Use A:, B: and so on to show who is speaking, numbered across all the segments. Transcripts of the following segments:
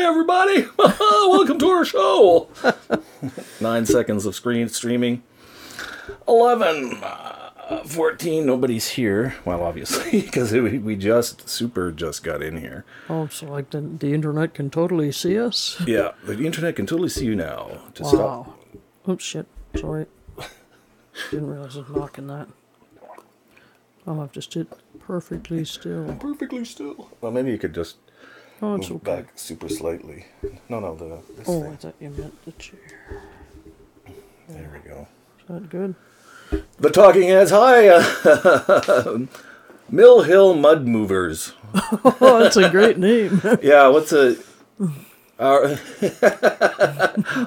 A: Hi, everybody. Welcome to our show. 9 seconds of streaming. 11, 14, nobody's here. Well, obviously, because we just got in here.
B: Oh, so like the internet can totally see us?
A: Yeah, the internet can totally see you now.
B: Just wow. Stop. Oh, shit. Sorry. Didn't realize I was knocking that. I'll have to sit perfectly still.
A: Perfectly still. Well, maybe you could just move okay. Back super slightly. No, this thing.
B: I thought you meant the chair.
A: There we go.
B: Is that good?
A: The Talking Heads. Hi, Mill Hill Mud Movers.
B: Oh, that's a great name.
A: Yeah, what's a...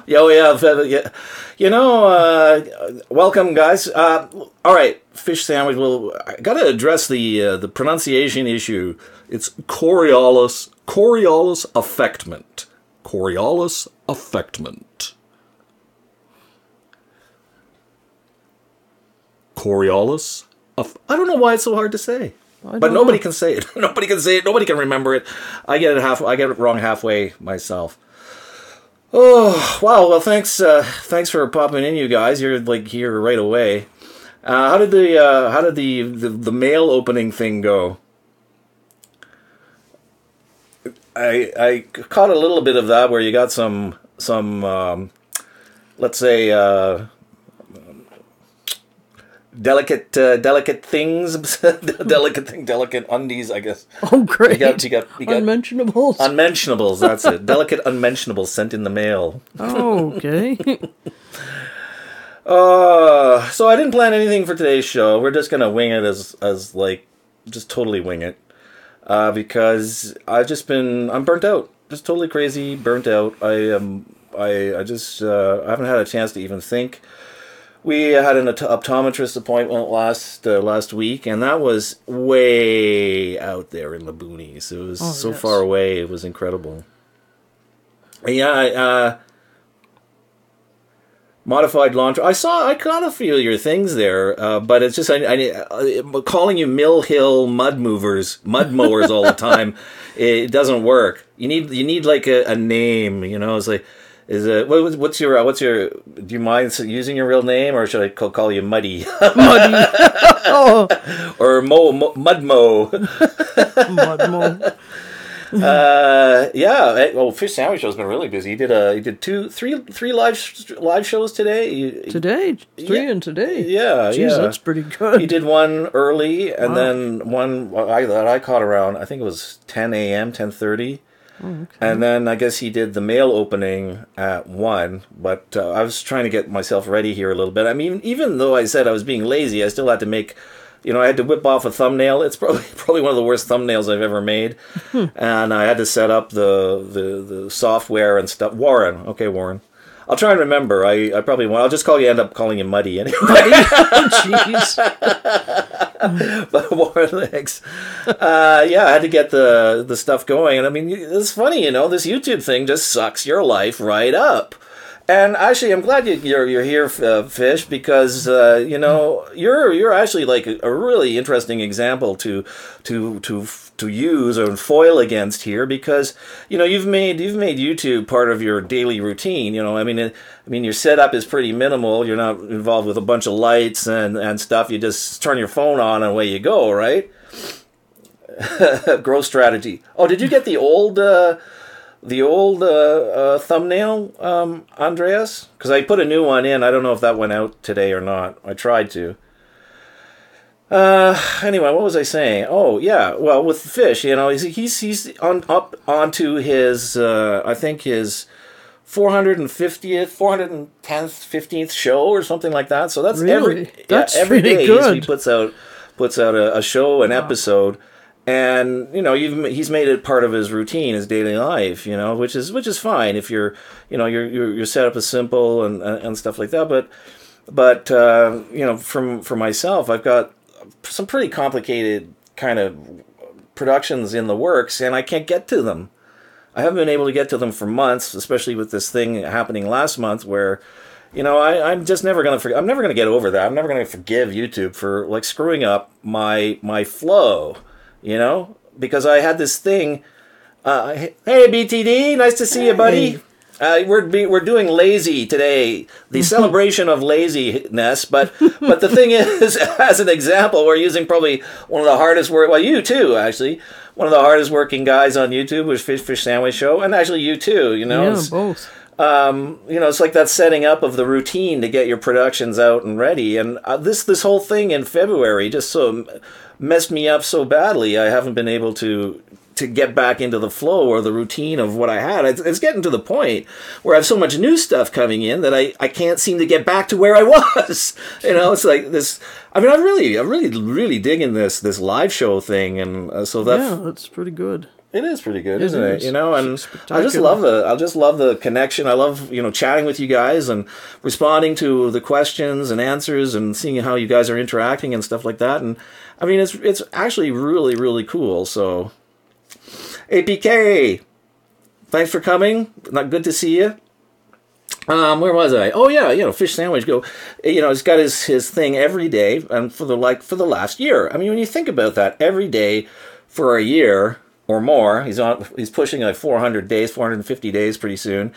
A: yeah. You know, welcome, guys. All right, fish sandwich. Well, I got to address the pronunciation issue. It's CoriolisAffectment. CoriolisAffectment. Coriolis. I don't know why it's so hard to say. But nobody can say it. Nobody can say it. Nobody can remember it. I get it wrong halfway myself. Oh wow! Well, thanks for popping in, you guys. You're like here right away. How did the mail opening thing go? I caught a little bit of that where you got some let's say. Delicate things, delicate undies, I guess.
B: Oh, great!
A: You got
B: unmentionables.
A: Unmentionables, that's it. Delicate unmentionables sent in the mail.
B: Oh, okay.
A: So I didn't plan anything for today's show. We're just gonna wing it as like, just totally wing it, because I'm burnt out, just totally crazy, burnt out. I haven't had a chance to even think. We had an optometrist appointment last week, and that was way out there in the boonies. It was so far away. It was incredible. Yeah, modified laundry. I kind of feel your things there, but it's just I'm calling you Mill Hill mud mowers all the time. It doesn't work. You need like a name. You know, it's like. What's your? Do you mind using your real name, or should I call you Muddy?
B: Muddy. Oh.
A: Or Mudmo.
B: Mudmo.
A: Yeah. Well, Fish Sandwich Show's been really busy. He did three live shows today.
B: Today, and today.
A: Yeah.
B: Jeez,
A: yeah.
B: That's pretty good.
A: He did one early, and then one that I caught around. I think it was 10 a.m., 10:30. Oh, okay. And then I guess he did the mail opening at 1, but I was trying to get myself ready here a little bit. I mean, even though I said I was being lazy, I still had to make, I had to whip off a thumbnail. It's probably one of the worst thumbnails I've ever made. And I had to set up the software and stuff. Warren. Okay, Warren. I'll try and remember. I probably won't. I'll just end up calling you Muddy anyway.
B: Muddy? Oh, jeez.
A: But Warren, thanks. Yeah, I had to get the stuff going. And I mean, it's funny, this YouTube thing just sucks your life right up. And actually, I'm glad you're here, Fish, because you're actually like a really interesting example to use or foil against here, because you've made YouTube part of your daily routine. I mean your setup is pretty minimal. You're not involved with a bunch of lights and stuff. You just turn your phone on and away you go, right? Growth strategy. Oh, did you get the old thumbnail, Andreas? Because I put a new one in. I don't know if that went out today or not. I tried to. Anyway, what was I saying? Oh, yeah. Well, with Fish, he's up onto his, I think his 410th, 15th show or something like that. So that's
B: really?
A: Every
B: really
A: day
B: good.
A: He puts out a show, an episode. And he's made it part of his routine, his daily life. Which is fine if your setup is simple and stuff like that. But for myself, I've got some pretty complicated kind of productions in the works, and I can't get to them. I haven't been able to get to them for months, especially with this thing happening last month, where I'm just never gonna I'm never gonna get over that. I'm never gonna forgive YouTube for like screwing up my flow. Because I had this thing Hey, BTD, nice to see you, buddy. We're doing lazy today, the celebration of laziness. But the thing is, as an example, we're using probably one of the hardest work. Well, you too, actually. One of the hardest working guys on YouTube was Fish Sandwich Show, and actually you too. You know,
B: Yeah, both.
A: You know, it's like that setting up of the routine to get your productions out and ready. And this whole thing in February just so messed me up so badly. I haven't been able to get back into the flow or the routine of what I had. It's getting to the point where I have so much new stuff coming in that I can't seem to get back to where I was. You know, it's like this. I mean, I'm really digging this live show thing, and so
B: that's pretty good.
A: It is pretty good, isn't it? You know, and
B: I
A: just love the connection. I love, you know, chatting with you guys and responding to the questions and answers and seeing how you guys are interacting and stuff like that. And I mean, it's actually really cool. So, APK, thanks for coming. Not good to see you. Where was I? Oh yeah, you know, Fish Sandwich Go. You know, he's got his thing every day, and for the last year. I mean, when you think about that, every day for a year or more, he's pushing like 400 days, 450 days pretty soon.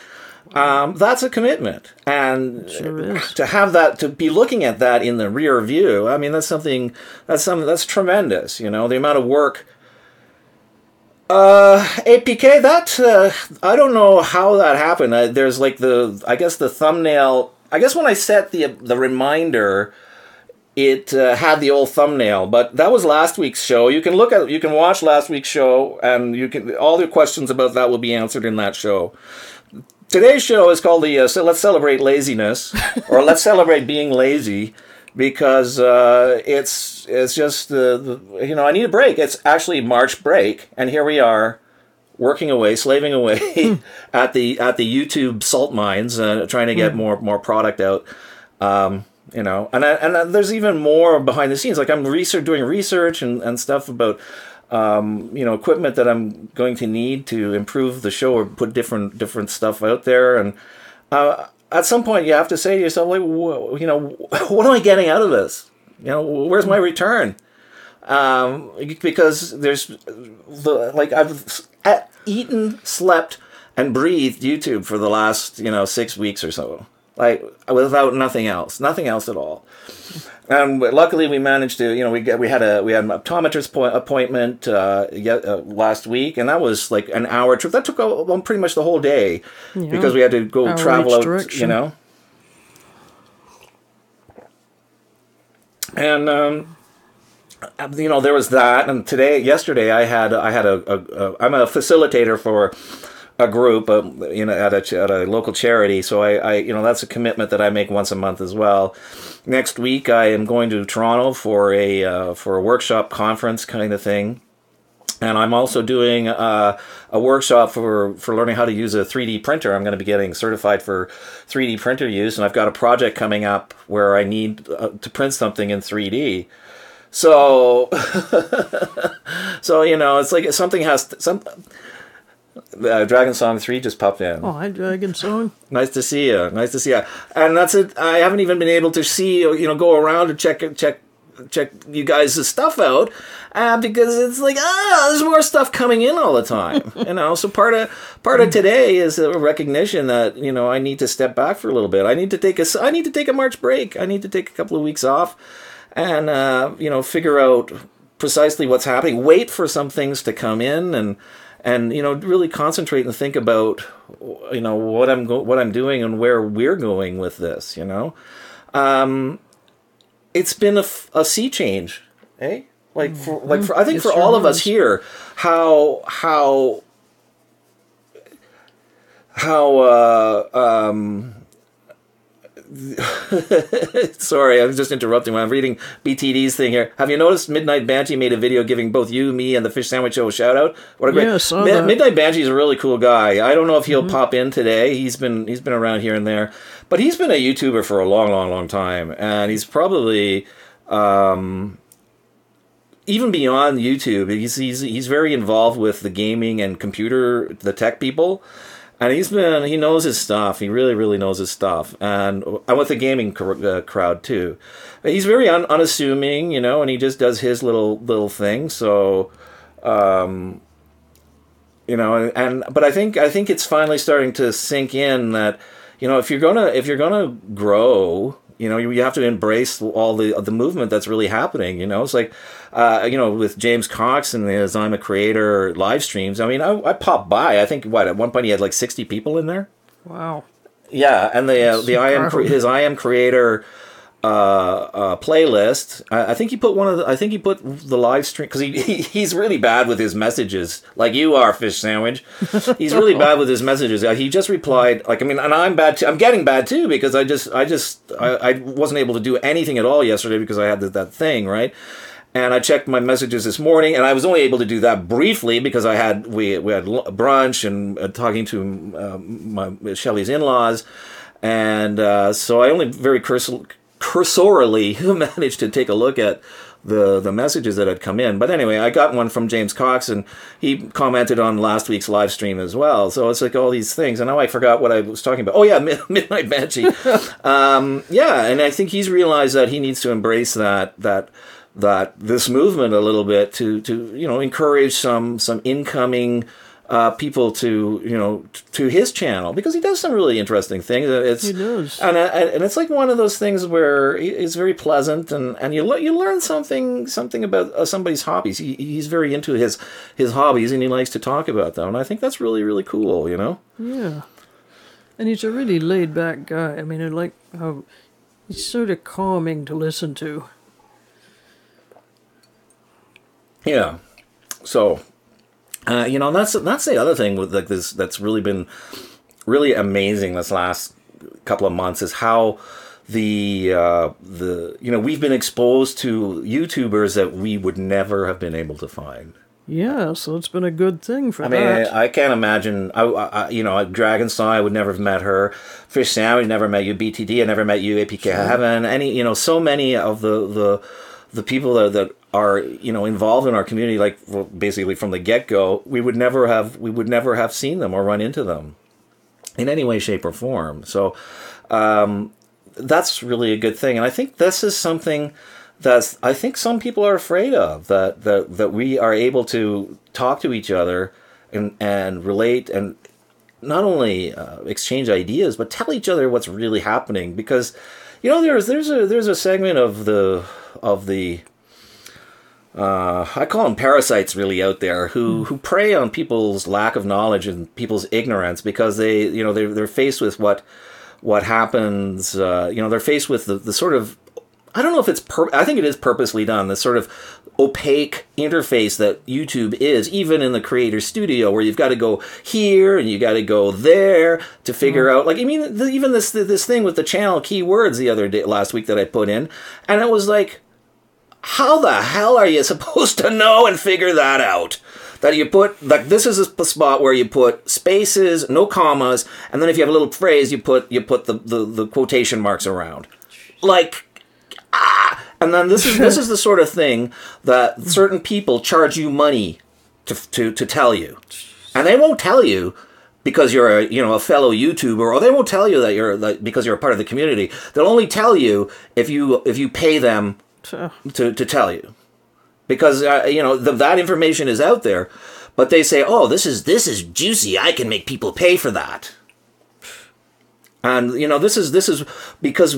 A: That's a commitment, and
B: sure is.
A: To have that, to be looking at that in the rear view. I mean, that's that's tremendous. You know, the amount of work. APK, that, I don't know how that happened. There's like I guess the thumbnail, I guess when I set the reminder, it had the old thumbnail, but that was last week's show. You can watch last week's show, and all the questions about that will be answered in that show. Today's show is called so Let's Celebrate Laziness, or Let's Celebrate Being Lazy. Because it's just you know, I need a break. It's actually March break, and here we are, working away, slaving away at the YouTube salt mines, trying to get more product out. You know, and there's even more behind the scenes. Like I'm doing research and stuff about you know, equipment that I'm going to need to improve the show or put different stuff out there. And at some point, you have to say to yourself, like, you know, what am I getting out of this? You know, where's my return? Because there's I've eaten, slept, and breathed YouTube for the last 6 weeks or so, like without nothing else at all. And luckily, we managed to, we had an optometrist appointment last week, and that was like an hour trip. That took pretty much the whole day because we had to go travel out,
B: direction.
A: And there was that. And yesterday, I'm a facilitator for a group, at a local charity. So I that's a commitment that I make once a month as well. Next week, I am going to Toronto for a workshop conference kind of thing, and I'm also doing a workshop for learning how to use a 3D printer. I'm going to be getting certified for 3D printer use, and I've got a project coming up where I need to print something in 3D. So, it's like something has to, Dragon Song 3 just popped in.
B: Oh, hi, Dragon Song.
A: Nice to see you. And that's it. I haven't even been able to see, go around and check you guys' stuff out, because it's like, there's more stuff coming in all the time. So part of today is a recognition that, I need to step back for a little bit. I need to take a March break. I need to take a couple of weeks off and, figure out precisely what's happening. Wait for some things to come in and really concentrate and think about what I'm doing and where we're going with this. It's been a sea change, eh? I think for all of us here, how sorry, I was just interrupting when I'm reading BTD's thing here. Have you noticed Midnight Banshee made a video giving both you, me, and the Fish Sandwich Show a shout out? What a great Midnight Banshee is a really cool guy. I don't know if he'll pop in today. He's been around here and there, but he's been a YouTuber for a long time, and he's probably even beyond YouTube. He's very involved with the gaming and the tech people. And he knows his stuff. He really knows his stuff. And with the gaming crowd, too. But he's very unassuming, and he just does his little thing. So, You know, but I think it's finally starting to sink in that, you know, if you're gonna grow, you know, you have to embrace all the movement that's really happening. You know, it's like, you know, with James Cox and his "I'm a Creator" live streams. I mean, I popped by. I think at one point he had like 60 people in there.
B: Wow.
A: Yeah, and his "I Am Creator" playlist. I think he put the live stream, because he's really bad with his messages, like you are, Fish Sandwich. He's really bad with his messages. He just replied, like, I mean, and I'm bad too. I'm getting bad too, because I wasn't able to do anything at all yesterday because I had that thing, right? And I checked my messages this morning, and I was only able to do that briefly because we had brunch and talking to my Shelley's in-laws, and so I only very cursorily managed to take a look at the messages that had come in. But anyway, I got one from James Cox, and he commented on last week's live stream as well. So it's like all these things, and now I forgot what I was talking about. Oh yeah, Midnight Banshee. Yeah, and I think he's realized that he needs to embrace that this movement a little bit to you know, encourage some incoming people to, you know, to his channel, because he does some really interesting things. He does, and it's like one of those things where it's very pleasant, and you learn something about somebody's hobbies. He's very into his hobbies, and he likes to talk about them, and I think that's really, really cool. You know. Yeah,
B: and he's a really laid back guy. I mean, I like how he's sort of calming to listen to.
A: Yeah, so you know, that's the other thing with like this that's really been really amazing this last couple of months, is how the you know, we've been exposed to YouTubers that we would never have been able to find.
B: Yeah, so it's been a good thing for that.
A: I mean, I can't imagine. You know, Dragonsaw, I would never have met her. Fish Sandwich, never met you. BTD, I never met you. APK Heaven, you know, so many of the people that are, you know, involved in our community, like, well, basically from the get-go, we would never have seen them or run into them in any way, shape, or form. So that's really a good thing, and I think this is something that I think some people are afraid of, that we are able to talk to each other and relate, and not only exchange ideas, but tell each other what's really happening. Because, you know, there's a segment of the I call them parasites, really, out there who prey on people's lack of knowledge and people's ignorance, because they're faced with what happens. They're faced with the sort of, I don't know if it's I think it is purposely done, this sort of opaque interface that YouTube is, even in the creator studio, where you've got to go here and you got to go there to figure out, like, I mean, even this thing with the channel keywords last week that I put in, and it was like, how the hell are you supposed to know and figure that out? That you put, like, this is a spot where you put spaces, no commas, and then if you have a little phrase, you put the quotation marks around. Like, and then this is the sort of thing that certain people charge you money to tell you, and they won't tell you because you're a fellow YouTuber, or they won't tell you that because you're a part of the community. They'll only tell you if you pay them to tell you, because that information is out there, but they say, oh, this is juicy, I can make people pay for that. And this is because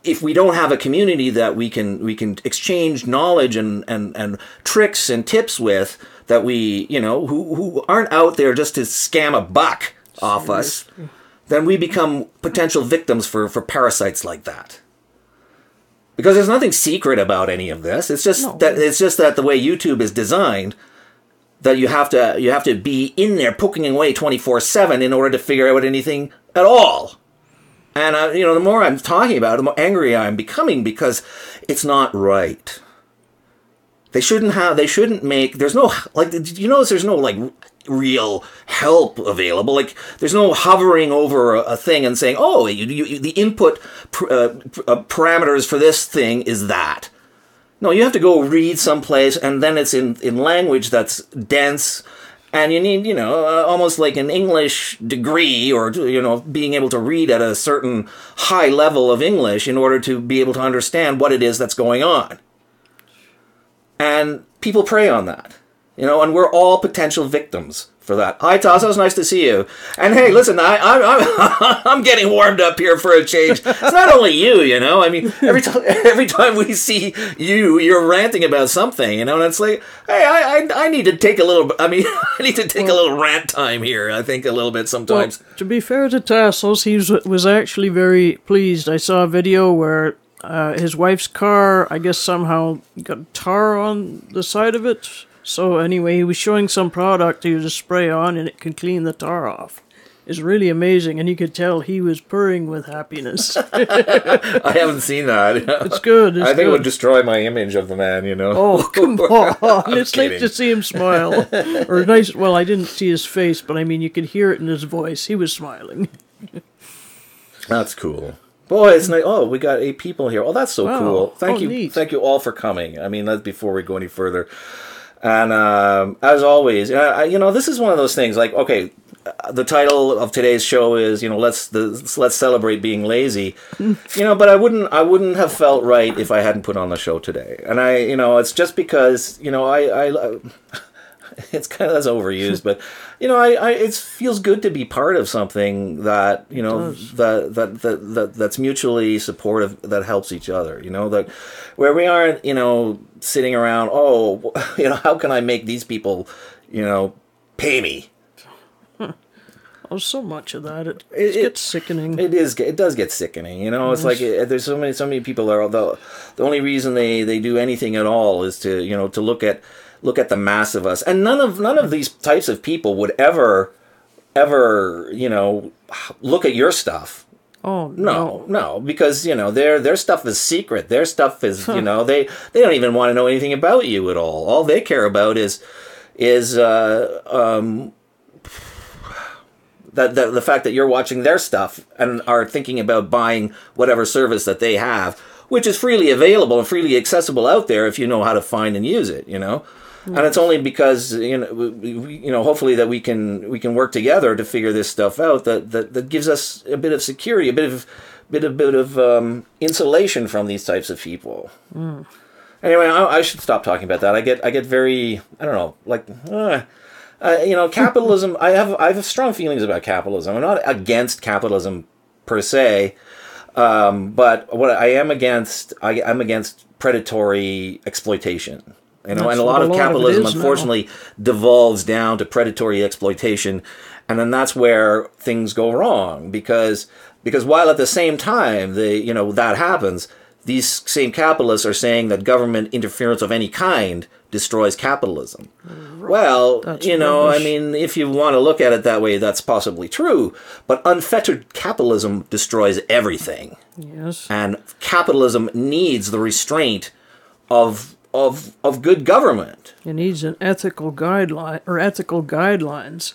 A: if we don't have a community that we can exchange knowledge and tricks and tips with, that we who aren't out there just to scam a buck off us, then we become potential victims for parasites like that. Because there's nothing secret about any of this. It's just that the way YouTube is designed, that you have to be in there poking away 24/7 in order to figure out anything at all. And the more I'm talking about it, the more angry I'm becoming, because it's not right. They shouldn't make. There's no, like, did you notice there's no, like, real help available? Like, there's no hovering over a thing and saying, oh, the input parameters for this thing is that. No, you have to go read someplace, and then it's in language that's dense, and you need, almost like an English degree, or, being able to read at a certain high level of English in order to be able to understand what it is that's going on. And people prey on that. You know, and we're all potential victims for that. Hi, Toss. It was nice to see you. And hey, listen, I'm getting warmed up here for a change. It's not only you, you know. I mean, every time we see you're ranting about something, you know, and it's like, hey, I need to take a little. I mean, I need to take a little rant time here. I think a little bit sometimes.
B: Well, to be fair to Tassos, he was actually very pleased. I saw a video where his wife's car, I guess, somehow got tar on the side of it. So anyway, he was showing some product he would just spray on and it can clean the tar off. It's really amazing, and you could tell he was purring with happiness.
A: I haven't seen that.
B: It's good.
A: I think it would destroy my image of the man, you know.
B: Oh, come on. It's
A: kidding.
B: nice to see him smile. Or nice, well, I didn't see his face, but I mean, you could hear it in his voice. He was smiling.
A: That's cool. Boy, it's nice. Oh, we got 8 people here. Oh, that's so cool. Thank you.
B: Neat.
A: Thank you all for coming. I mean, that's before we go any further. And as always, you know, this is one of those things. Like, okay, the title of today's show is, you know, let's celebrate being lazy. You know, but I wouldn't have felt right if I hadn't put on the show today. And you know, it's just because, you know, it's kind of that's overused, but you know, it feels good to be part of something that, you know, that's mutually supportive, that helps each other. You know, that where we aren't, you know, sitting around, oh, you know, how can I make these people, you know, pay me?
B: Oh, so much of that. It gets sickening.
A: It does get sickening. You know, it's like there's so many people that are the only reason they do anything at all is to, you know, to look at the mass of us. And none of these types of people would ever, you know, look at your stuff.
B: Oh,
A: no, because, you know, their stuff is secret. Their stuff is, you know, they don't even want to know anything about you at all. All they care about is the fact that you're watching their stuff and are thinking about buying whatever service that they have, which is freely available and freely accessible out there if you know how to find and use it, you know. And it's only because, you know, hopefully that we can work together to figure this stuff out that gives us a bit of security, a bit of insulation from these types of people. Anyway, I should stop talking about that. I get very, I don't know, like, you know, capitalism. I have strong feelings about capitalism. I'm not against capitalism per se, but what I'm against predatory exploitation. You know, and a lot of capitalism, unfortunately, devolves down to predatory exploitation, and then that's where things go wrong. Because while at the same time that happens, these same capitalists are saying that government interference of any kind destroys capitalism. Well, that's you know, rubbish. I mean, if you want to look at it that way, that's possibly true. But unfettered capitalism destroys everything.
B: Yes. And
A: capitalism needs the restraint of good government.
B: It needs an ethical guideline or ethical guidelines.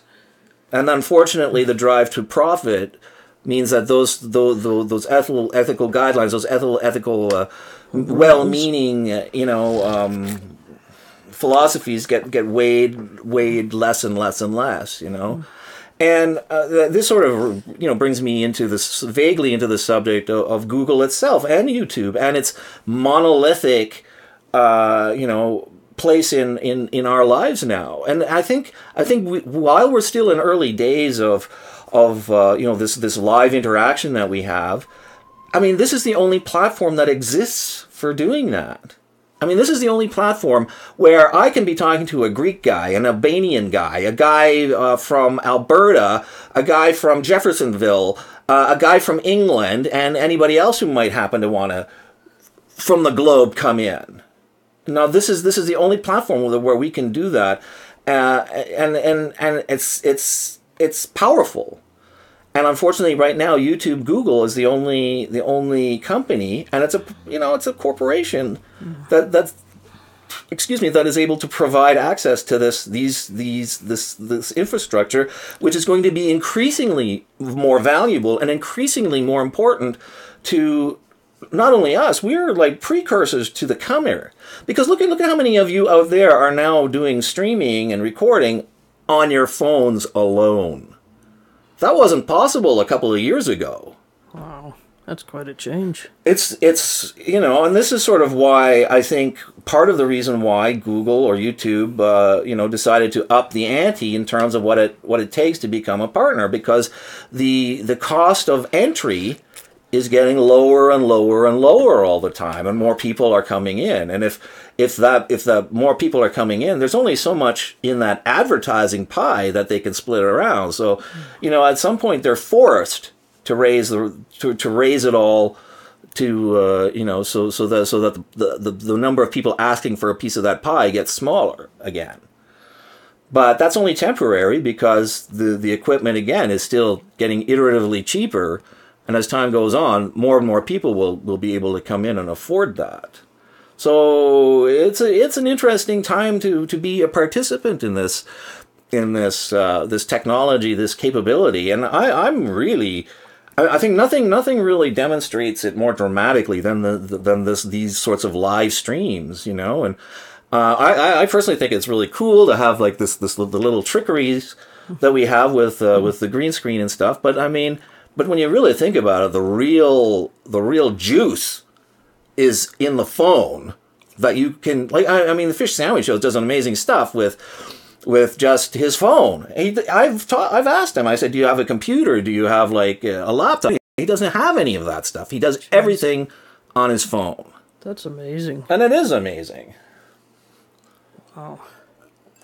A: And unfortunately, the drive to profit means that those ethical guidelines, those ethical well-meaning, you know, philosophies get weighed less and less and less, you know. And this sort of, you know, brings me vaguely into the subject of Google itself and YouTube and its monolithic, you know, place in our lives now. And I think while we're still in early days of you know, this live interaction that we have, I mean, this is the only platform that exists for doing that. I mean, this is the only platform where I can be talking to a Greek guy, an Albanian guy, a guy from Alberta, a guy from Jeffersonville, a guy from England, and anybody else who might happen to want to, from the globe, come in. Now, this is the only platform where we can do that, and it's powerful. And unfortunately, right now, YouTube, Google is the only company, and it's a corporation that is able to provide access to this infrastructure, which is going to be increasingly more valuable and increasingly more important to not only us. We're like precursors to the comer, because look at how many of you out there are now doing streaming and recording on your phones alone. That wasn't possible a couple of years ago.
B: Wow. That's quite a change.
A: It's you know, and this is sort of why I think part of the reason why Google or YouTube you know, decided to up the ante in terms of what it takes to become a partner, because the cost of entry is getting lower and lower and lower all the time, and more people are coming in. And if the more people are coming in, there's only so much in that advertising pie that they can split around. So, you know, at some point they're forced to raise it all to you know, so that the number of people asking for a piece of that pie gets smaller again. But that's only temporary, because the equipment again is still getting iteratively cheaper, and as time goes on, more and more people will be able to come in and afford that. So it's an interesting time to be a participant in this technology, this capability, and I think nothing really demonstrates it more dramatically than these sorts of live streams, you know. And I personally think it's really cool to have like the little trickeries that we have with the green screen and stuff. But I mean, but when you really think about it, the real juice is in the phone, that you can, like, I mean, the Fish Sandwich Show does amazing stuff with just his phone. I've asked him, I said, do you have a computer? Do you have like a laptop? He doesn't have any of that stuff. He does everything on his phone.
B: That's amazing.
A: And it is amazing.
B: Wow.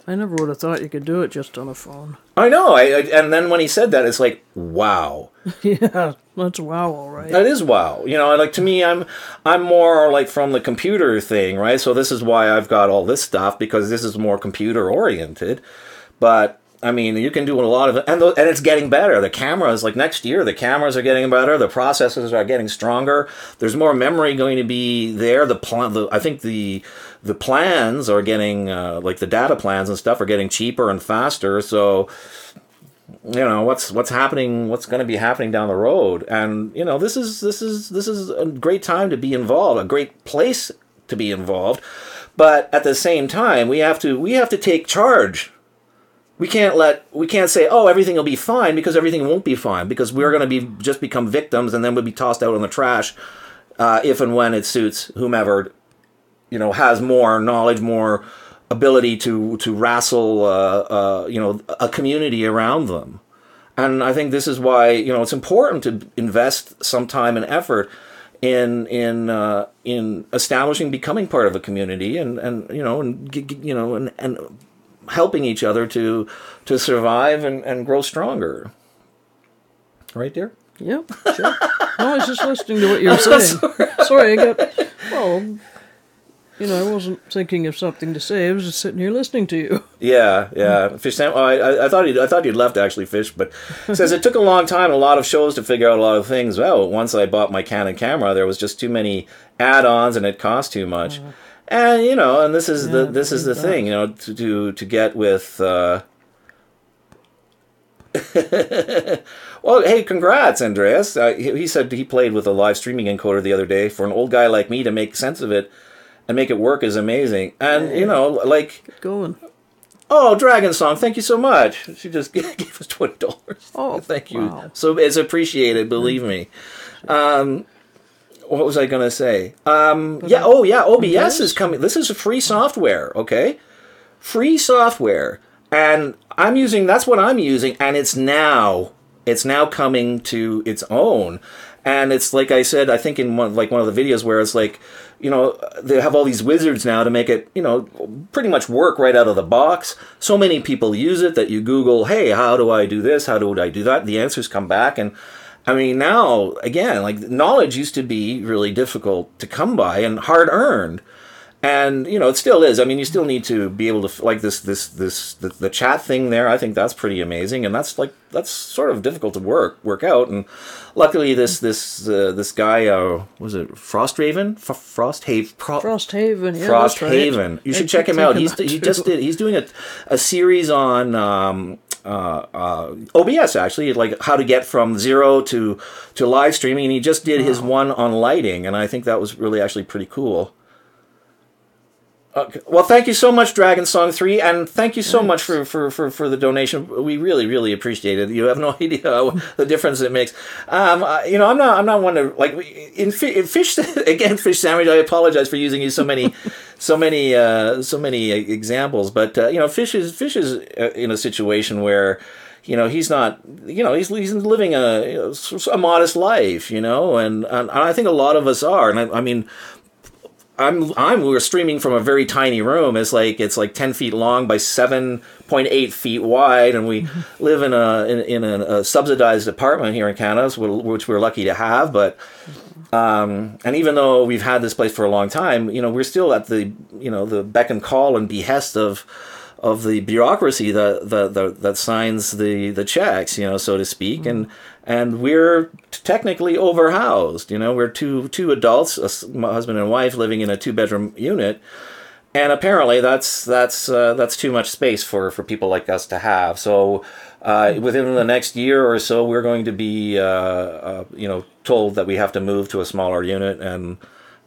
B: I never would have thought you could do it just on a phone.
A: I know. And then when he said that, it's like, wow.
B: Yeah, that's wow, all right.
A: That is wow. You know, like, to me, I'm more like from the computer thing, right? So this is why I've got all this stuff, because this is more computer oriented. But I mean, you can do a lot of it, and it's getting better. The cameras, like next year, the cameras are getting better. The processors are getting stronger. There's more memory going to be there. I think the plans are getting, like the data plans and stuff, are getting cheaper and faster. So, you know, what's happening? What's going to be happening down the road? And you know, this is a great time to be involved. A great place to be involved. But at the same time, we have to take charge. We can't say, oh, everything will be fine, because everything won't be fine, because we're going to just become victims, and then we'll be tossed out in the trash if and when it suits whomever, you know, has more knowledge, more ability to wrestle, you know, a community around them. And I think this is why, you know, it's important to invest some time and effort in establishing, becoming part of a community, and helping each other to survive and grow stronger. Right, dear?
B: Yep, sure. No, I was just listening to what you were saying. Sorry, I wasn't thinking of something to say. I was just sitting here listening to you.
A: Yeah. Fish Sam. Oh, I thought you'd left, actually, Fish. But it says it took a long time and a lot of shows to figure out a lot of things. Well, once I bought my Canon camera, there was just too many add-ons and it cost too much. And you know, and this is the thing, you know, to get with. Well, hey, congrats, Andreas. He said he played with a live streaming encoder the other day. For an old guy like me to make sense of it and make it work is amazing. And you know, like,
B: get going.
A: Oh, Dragon Song, thank you so much. She just gave us $20.
B: Oh,
A: thank you.
B: Wow.
A: So it's appreciated, believe me. What was I going to say? OBS is coming. This is free software, okay? Free software. And that's what I'm using, and it's now coming to its own. And it's like I said, I think in one of the videos where it's like, you know, they have all these wizards now to make it, you know, pretty much work right out of the box. So many people use it that you Google, hey, how do I do this? How do I do that? The answers come back. And I mean, now, again, like, knowledge used to be really difficult to come by and hard-earned. And, you know, it still is. I mean, you still need to be able to, like, the chat thing there, I think that's pretty amazing. And that's sort of difficult to work out. And luckily this guy, was it Frosthaven?
B: Frosthaven, yeah.
A: Frosthaven.
B: Right.
A: You should check him out. He's doing a series on, OBS, actually, like how to get from zero to live streaming, and he just did his one on lighting, and I think that was really actually pretty cool. Okay. Well, thank you so much, Dragon Song 3, and thank you so much for the donation. We really, really appreciate it. You have no idea the difference it makes. You know, I'm not one to, like, in fish, again, Fish Sandwich, I apologize for using you so many examples, but, you know, Fish is in a situation where, you know, he's not, you know, he's living a modest life, you know, and I think a lot of us are, and I mean, we're streaming from a very tiny room. It's like 10 feet long by 7.8 feet wide, and we live in a subsidized apartment here in Canada, which we're lucky to have. But and even though we've had this place for a long time, you know, we're still at the beck and call and behest of the bureaucracy that signs the checks, you know, so to speak, and we're technically overhoused. You know, we're two adults, my husband and wife, living in a 2-bedroom unit, and apparently that's too much space for people like us to have. So within the next year or so, we're going to be you know, told that we have to move to a smaller unit, and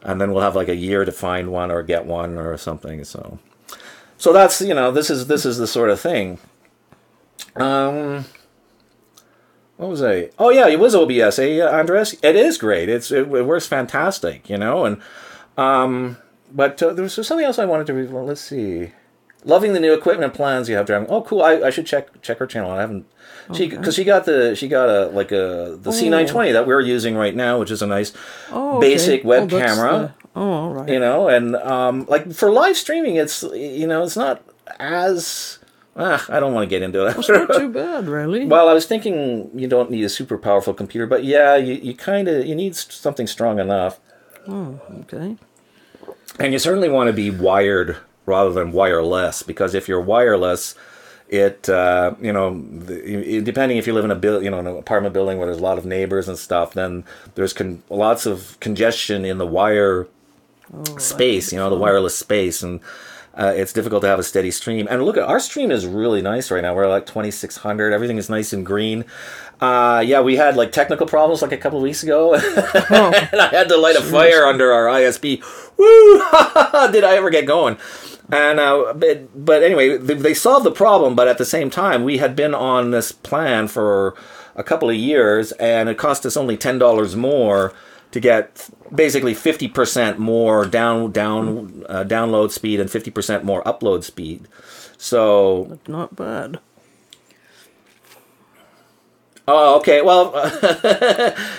A: then we'll have like a year to find one or get one or something. So that's, you know, this is the sort of thing. What was I? Oh yeah, it was OBS. Andres, it is great. It works fantastic, you know. And but there was something else I wanted to read. Well, let's see. Loving the new equipment plans you have driving. Oh, cool. I should check her channel. I haven't. Because she got the C920 that we're using right now, which is a nice basic web camera.
B: All right.
A: You know, and like for live streaming, it's, you know, it's not as. I don't want to get into it.
B: It's not too bad, really.
A: Well, I was thinking you don't need a super powerful computer, but yeah, you need something strong enough.
B: Oh, okay.
A: And you certainly want to be wired rather than wireless, because if you're wireless, it you know, depending if you live in an apartment building where there's a lot of neighbors and stuff, then there's lots of congestion in the wire space, you know, the wireless space, and it's difficult to have a steady stream. And look, our stream is really nice right now. We're like 2,600. Everything is nice and green. Yeah, we had like technical problems like a couple of weeks ago, and I had to light a fire under our ISP. Woo! Did I ever get going? And but anyway, they solved the problem. But at the same time, we had been on this plan for a couple of years, and it cost us only $10 more to get basically 50% more download speed and 50% more upload speed. So
B: not bad.
A: Oh, okay. Well,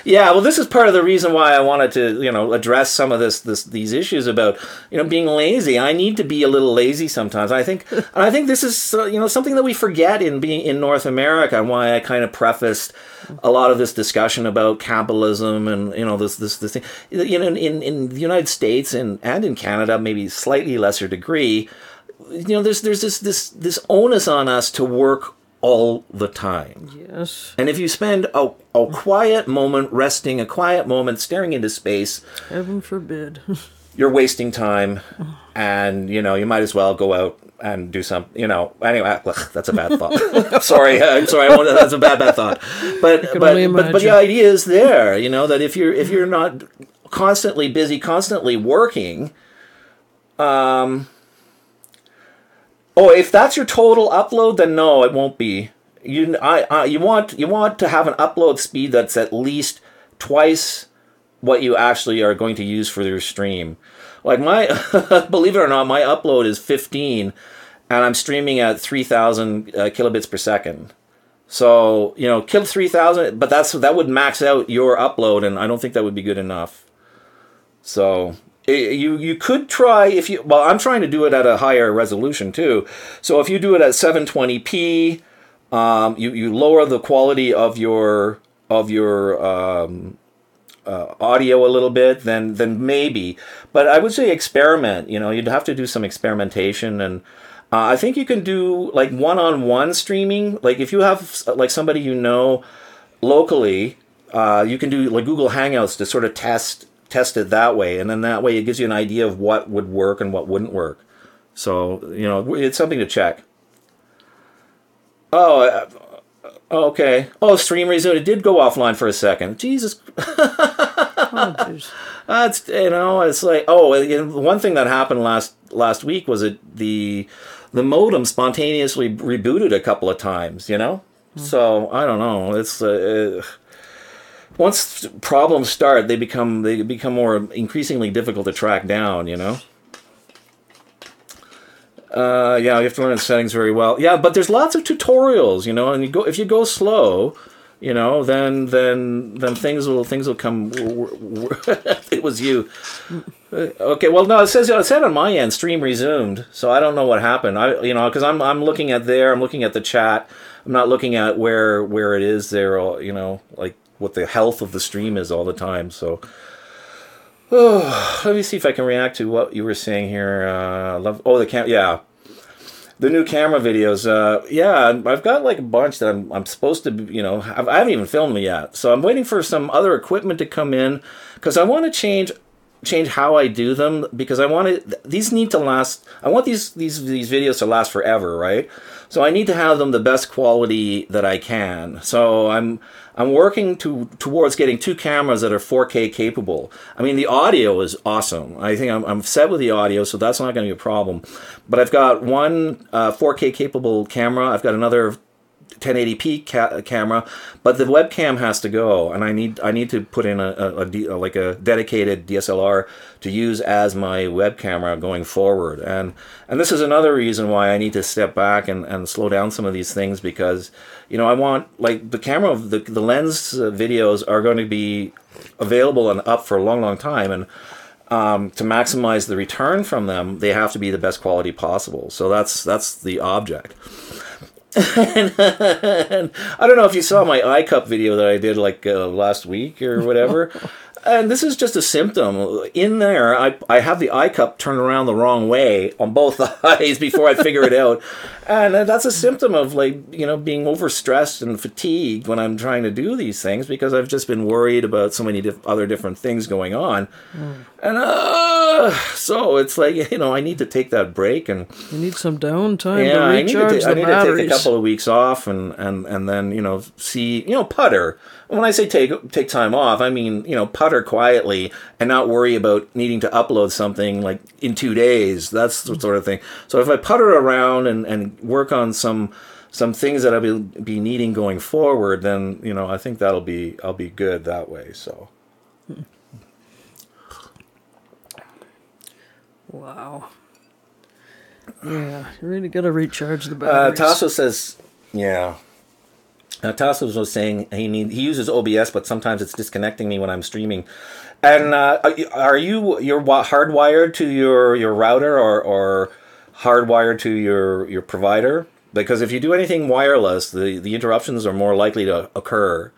A: yeah. Well, this is part of the reason why I wanted to, you know, address some of these issues about, you know, being lazy. I need to be a little lazy sometimes. I think this is, you know, something that we forget in being in North America, and why I kind of prefaced a lot of this discussion about capitalism and, you know, this thing. You know, in the United States and in Canada, maybe slightly lesser degree, you know, there's this onus on us to work all the time.
B: Yes.
A: And if you spend a quiet moment resting, a quiet moment staring into space,
B: heaven forbid,
A: you're wasting time, and, you know, you might as well go out and do some, you know, anyway, that's a bad thought. sorry, that's a bad thought. But the idea is there, you know, that if you're not constantly busy, constantly working, if that's your total upload, then no, it won't be. You want to have an upload speed that's at least twice what you actually are going to use for your stream. Like believe it or not, my upload is 15, and I'm streaming at 3,000 kilobits per second. So, you know, kill 3,000, but that would max out your upload, and I don't think that would be good enough. So you could try I'm trying to do it at a higher resolution too. So if you do it at 720p, you lower the quality of your audio a little bit, then maybe. But I would say experiment. You know, you'd have to do some experimentation, and I think you can do like one-on-one streaming. Like if you have like somebody you know locally, you can do like Google Hangouts to sort of test it that way, and then that way it gives you an idea of what would work and what wouldn't work. So, you know, it's something to check. Okay. Stream resumed. It did go offline for a second. Jesus. That's, you know, it's like, one thing that happened last last week was the modem spontaneously rebooted a couple of times, you know? So, I don't know. It's once problems start, they become more increasingly difficult to track down, you know? Yeah, you have to learn the settings very well. Yeah, but there's lots of tutorials, you know, and if you go slow, you know, then things will come. It was you. Okay, well, no, it said on my end, stream resumed, so I don't know what happened. Because I'm looking at I'm looking at the chat. I'm not looking at where it is there, you know, like what the health of the stream is all the time. So, let me see if I can react to what you were saying here. The new camera videos. Yeah, I've got like a bunch that I'm supposed to, you know, I haven't even filmed them yet. So I'm waiting for some other equipment to come in because I want to change how I do them because these need to last. I want these videos to last forever, right? So I need to have them the best quality that I can. So I'm working towards getting 2 cameras that are 4K capable. I mean, the audio is awesome. I think I'm set with the audio, so that's not going to be a problem. But I've got one 4K capable camera. I've got another 1080p camera, but the webcam has to go, and I need to put in a dedicated DSLR to use as my web camera going forward. And this is another reason why I need to step back and slow down some of these things because, you know, I want, like, the camera of the lens videos are going to be available and up for a long time, and to maximize the return from them, they have to be the best quality possible. So that's the object. And I don't know if you saw my eye cup video that I did like last week or whatever. And this is just a symptom. In there, I have the eye cup turned around the wrong way on both eyes before I figure it out. And that's a symptom of, like, you know, being overstressed and fatigued when I'm trying to do these things because I've just been worried about so many other different things going on. And so it's like, you know, I need to take that break. And
B: you need some downtime
A: to
B: recharge the batteries.
A: I need to take a couple of weeks off and then, you know, see, you know, putter. When I say take time off, I mean, you know, putter quietly and not worry about needing to upload something like in 2 days. That's the sort of thing. So if I putter around and work on some things that I'll be needing going forward, then, you know, I think I'll be good that way. So.
B: Wow. Yeah, you really got to recharge the batteries.
A: Tasso says, yeah. Tasso was saying he uses OBS, but sometimes it's disconnecting me when I'm streaming. And you're hardwired to your router or hardwired to your provider? Because if you do anything wireless, the interruptions are more likely to occur.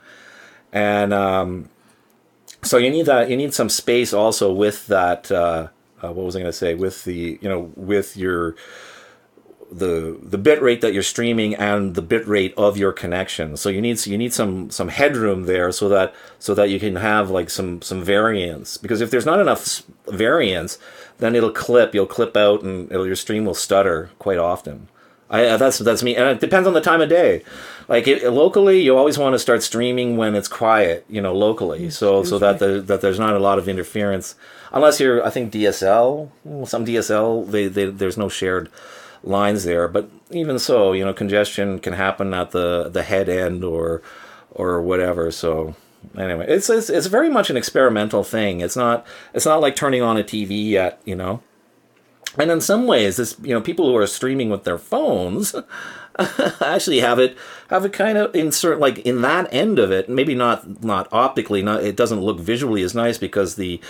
A: And so you need some space also with that. What was I going to say? With with the bit rate that you're streaming and the bit rate of your connection. So you need some headroom there so that you can have like some variance. Because if there's not enough variance, then you'll clip out, and your stream will stutter quite often. That's me, and it depends on the time of day. Like locally, you always want to start streaming when it's quiet, you know, locally, so that there's not a lot of interference. Unless you're, I think DSL, some DSL, there's no shared lines there. But even so, you know, congestion can happen at the head end or whatever. So anyway, it's very much an experimental thing. It's not like turning on a TV yet, you know. And in some ways, people who are streaming with their phones actually have it kind of insert like in that end of it. Maybe not optically, it doesn't look visually as nice because the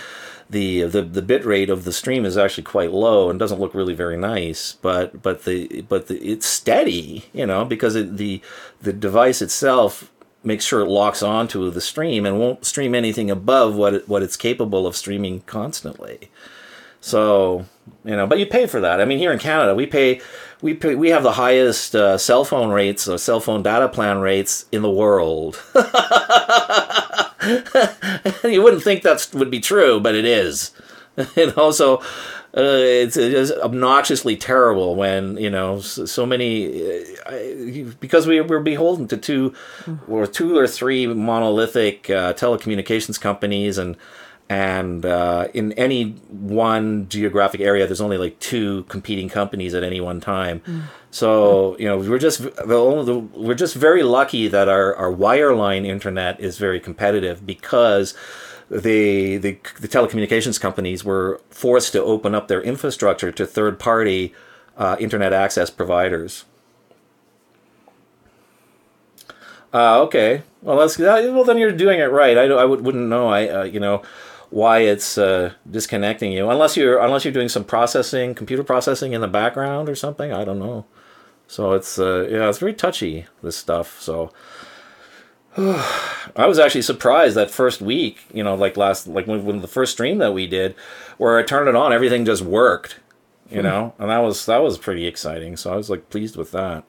A: bit rate of the stream is actually quite low and doesn't look really very nice. But it's steady, you know, because the device itself makes sure it locks onto the stream and won't stream anything above what it's capable of streaming constantly. So, you know, but you pay for that. I mean, here in Canada, we have the highest cell phone rates or cell phone data plan rates in the world. You wouldn't think that would be true, but it is. You know, so it's just obnoxiously terrible when, you know, so many because we're beholden to two or three monolithic telecommunications companies, and And in any one geographic area, there's only like 2 competing companies at any one time. So we're just very lucky that our wireline internet is very competitive, because the telecommunications companies were forced to open up their infrastructure to third-party internet access providers. Okay. Well, then you're doing it right. I wouldn't know. Why it's disconnecting you, unless you're doing some computer processing in the background or something. I don't know. So it's it's very touchy, this stuff. So I was actually surprised that first week, when the first stream that we did, where I turned it on, everything just worked, and that was pretty exciting. So I was like pleased with that.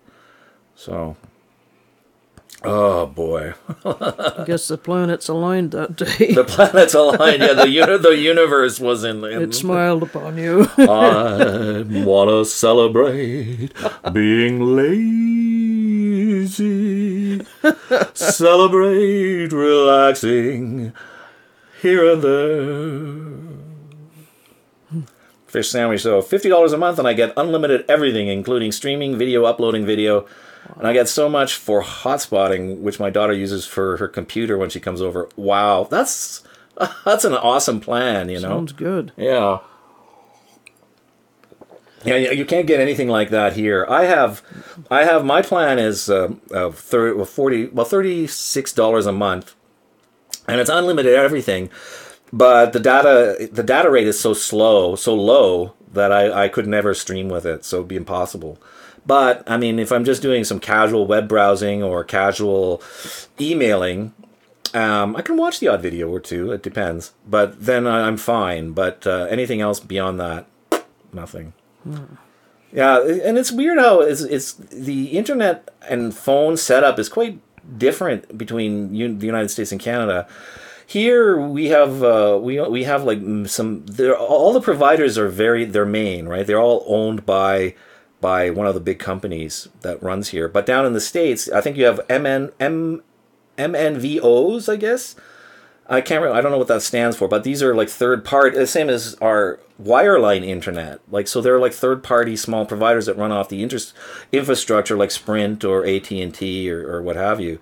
A: So. Oh boy!
B: I guess the planets aligned that day.
A: The planets aligned. Yeah, the universe was in.
B: It smiled upon you.
A: I wanna celebrate being lazy. Celebrate relaxing here and there. Fish sandwich. So $50 a month, and I get unlimited everything, including streaming video, uploading video. And I get so much for hotspotting, which my daughter uses for her computer when she comes over. Wow, that's an awesome plan,
B: Sounds good.
A: Yeah. Yeah, you can't get anything like that here. My plan is $36 a month, and it's unlimited everything. But the data rate is so low that I could never stream with it, so it'd be impossible. But, I mean, if I'm just doing some casual web browsing or casual emailing, I can watch the odd video or two. It depends. But then I'm fine. But anything else beyond that, nothing. Yeah, and it's weird how it's the internet and phone setup is quite different between the United States and Canada. Here we have like all the providers are they're Maine, right? They're all owned by one of the big companies that runs here. But down in the States, I think you have MNVOs, I guess. I can't remember, I don't know what that stands for, but these are like third party, the same as our wireline internet. So they're like third party small providers that run off the infrastructure like Sprint or AT&T or what have you.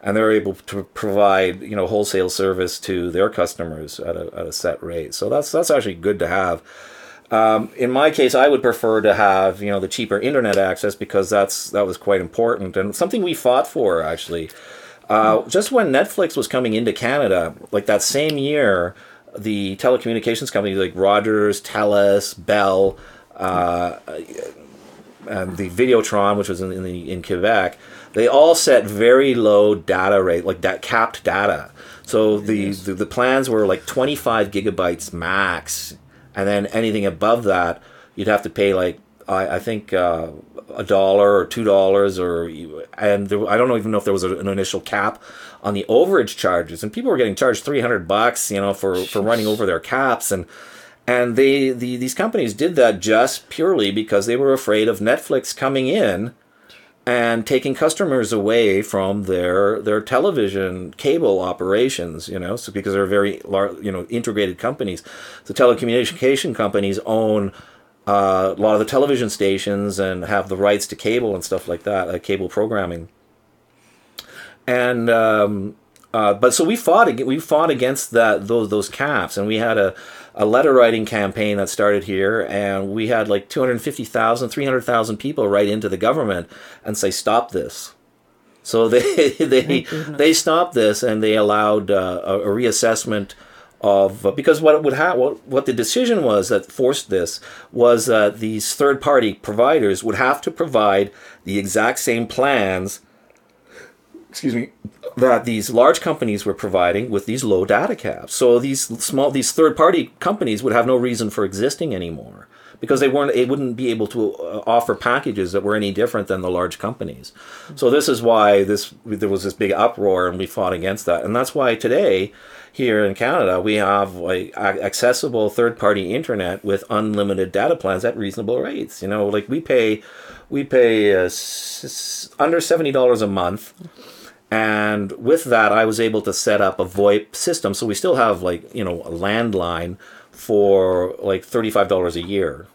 A: And they're able to provide, wholesale service to their customers at a set rate. So that's actually good to have. In my case, I would prefer to have, the cheaper internet access, because that was quite important and something we fought for, actually. Just when Netflix was coming into Canada, like that same year, the telecommunications companies like Rogers, TELUS, Bell, and the Videotron, which was in Quebec, they all set very low data rate, like that capped data. So the plans were like 25 gigabytes max. And then anything above that, you'd have to pay like I think $1 or $2, I don't even know if there was an initial cap on the overage charges. And people were getting charged $300, for running over their caps. And these companies did that just purely because they were afraid of Netflix coming in and taking customers away from their television cable operations, so because they're very large, integrated companies. The telecommunication companies own a lot of the television stations and have the rights to cable and stuff like that, like cable programming. And but so we fought against those caps, and we had a letter writing campaign that started here, and we had like 250,000, 300,000 people write into the government and say, stop this. So they stopped this, and they allowed a reassessment of, because what the decision was that forced this was that these third-party providers would have to provide the exact same plans, that these large companies were providing with these low data caps. So these third-party companies would have no reason for existing anymore, because they wouldn't be able to offer packages that were any different than the large companies. So this is why there was this big uproar, and we fought against that. And that's why today, here in Canada, we have like accessible third-party internet with unlimited data plans at reasonable rates. Like we pay under $70 a month. And with that, I was able to set up a VoIP system. So we still have like, a landline for like $35 a year.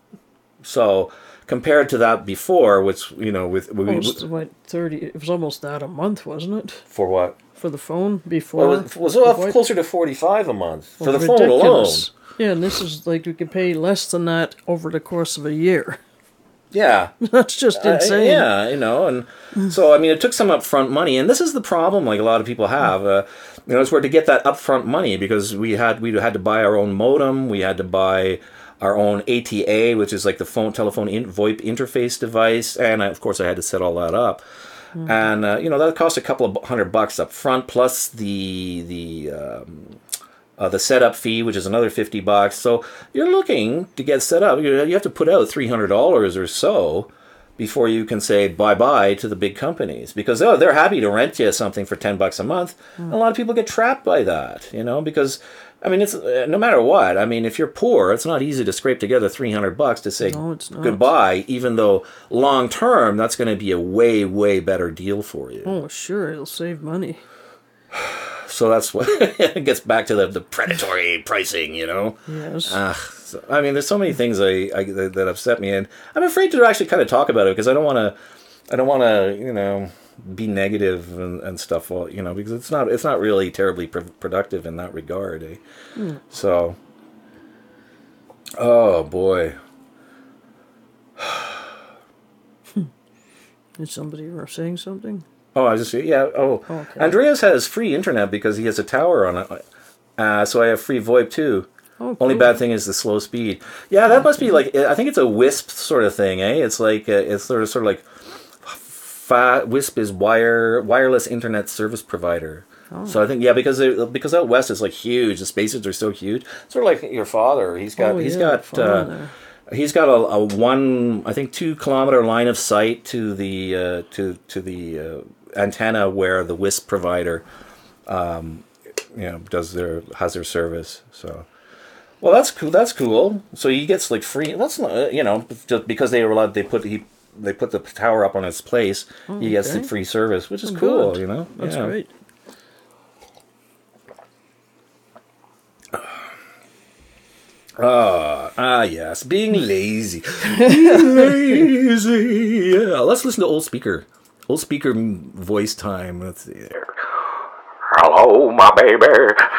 A: So compared to that before, which,
B: What, 30? It was almost that a month, wasn't it?
A: For what?
B: For the phone before.
A: Well, it was closer to $45 a month for the phone
B: ridiculous.
A: alone.
B: Yeah, and this is like we could pay less than that over the course of a year.
A: Yeah.
B: That's just insane.
A: Yeah, and so, I mean, it took some upfront money, and this is the problem, like a lot of people have, it's where to get that upfront money, because we had to buy our own modem, we had to buy our own ATA, which is like the telephone VoIP interface device, and of course I had to set all that up. And, that cost a couple of $100 up front, plus the setup fee, which is another $50. So you're looking to get set up. You have to put out $300 or so before you can say bye-bye to the big companies, because they're happy to rent you something for $10 a month. A lot of people get trapped by that, because, I mean, it's no matter what. I mean, if you're poor, it's not easy to scrape together $300 to say goodbye, even though long term that's going to be a way, way better deal for you.
B: Oh, sure, it'll save money.
A: So that's what it gets back to the predatory pricing,
B: Yes.
A: So, I mean, there's so many things that upset me, and I'm afraid to actually kind of talk about it, because I don't want to, be negative and stuff, because it's not really terribly productive in that regard. So, oh boy.
B: Is somebody saying something?
A: Oh, I just okay. Andreas has free internet because he has a tower on it. So I have free VoIP too.
B: Oh, cool.
A: Only bad thing is the slow speed. Yeah, that must be like, I think it's a WISP sort of thing, eh? It's like it's sort of like WISP is wireless internet service provider. Oh. So I think because out west it's like huge. The spaces are so huge. Sort of like your father. He's got a 2-kilometer line of sight to the antenna where the WISP provider has their service. So, well, that's cool. So he gets like free. That's not, just because they put the tower up on its place. He gets the free service, which is cool.
B: Good. That's great.
A: Yes, being lazy. Lazy. Yeah, let's listen to Old Speaker voice time. Let's see.
C: Hello, my baby.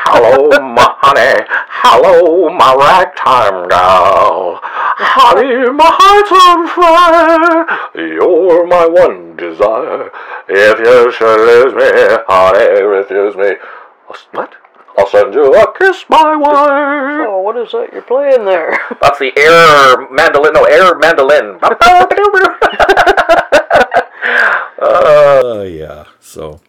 C: Hello, my honey. Hello, my ragtime doll. Honey, my heart's on fire. You're my one desire. If you should lose me, honey, refuse me. What? I'll send you a kiss, my wife.
B: Oh, what is that you're playing there?
C: That's the air mandolin. No, air mandolin.
A: Yeah. So.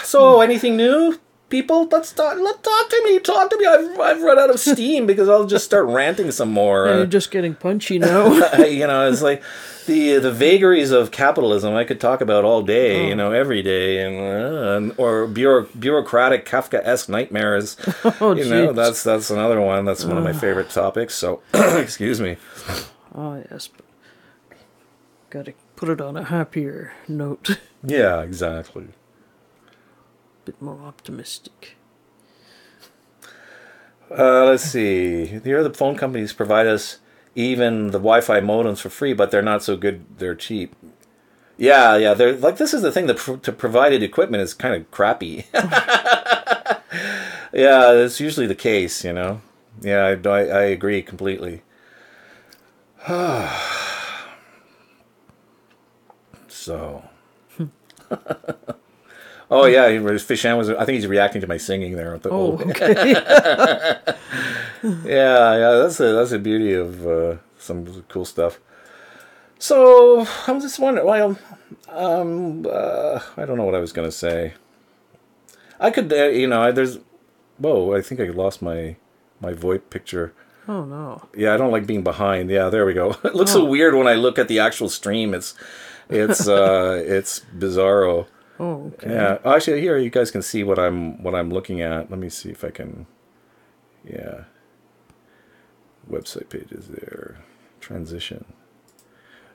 A: So, anything new, people? Let's talk to me. Talk to me. I've run out of steam because I'll just start ranting some more.
B: You're just getting punchy now.
A: It's like the vagaries of capitalism. I could talk about all day, every day, or bureaucratic Kafka-esque nightmares. That's another one. That's one of my favorite topics. So, excuse me.
B: Oh yes, but got to put it on a happier note.
A: Yeah, exactly.
B: Bit more optimistic.
A: Let's see. Here, the phone companies provide us even the Wi-Fi modems for free, but they're not so good. They're cheap. Yeah. They're like, this is the thing. The provided equipment is kind of crappy. Yeah, that's usually the case. Yeah, I agree completely. So. Oh yeah, Fishan was. I think he's reacting to my singing there.
B: Okay.
A: Yeah. That's the beauty of some cool stuff. So I'm just wondering. Well, I don't know what I was gonna say. I could, there's. Whoa! I think I lost my VoIP picture.
B: Oh no.
A: Yeah, I don't like being behind. Yeah, there we go. It looks so weird when I look at the actual stream. It's bizarro.
B: Oh, okay.
A: Yeah. Actually, here you guys can see what I'm looking at. Let me see if I can. Yeah. Website pages there. Transition.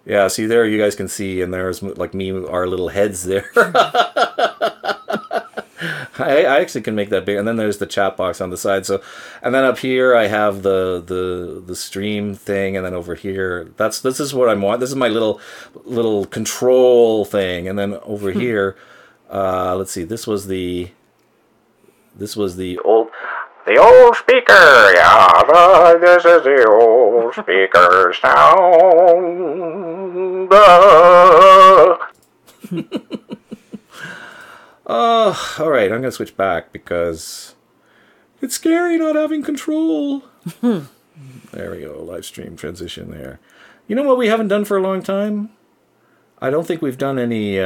A: Yeah, see there, you guys can see, and there's like me, our little heads there. I actually can make that big, and then there's the chat box on the side. So, and then up here I have the stream thing, and then over here this is what I want. This is my little control thing, and then over here, let's see. This was the old.
C: The old speaker, yeah, this is the old speaker sound.
A: All right, I'm going to switch back because it's scary not having control. There we go, live stream transition there. You know what we haven't done for a long time? I don't think we've done any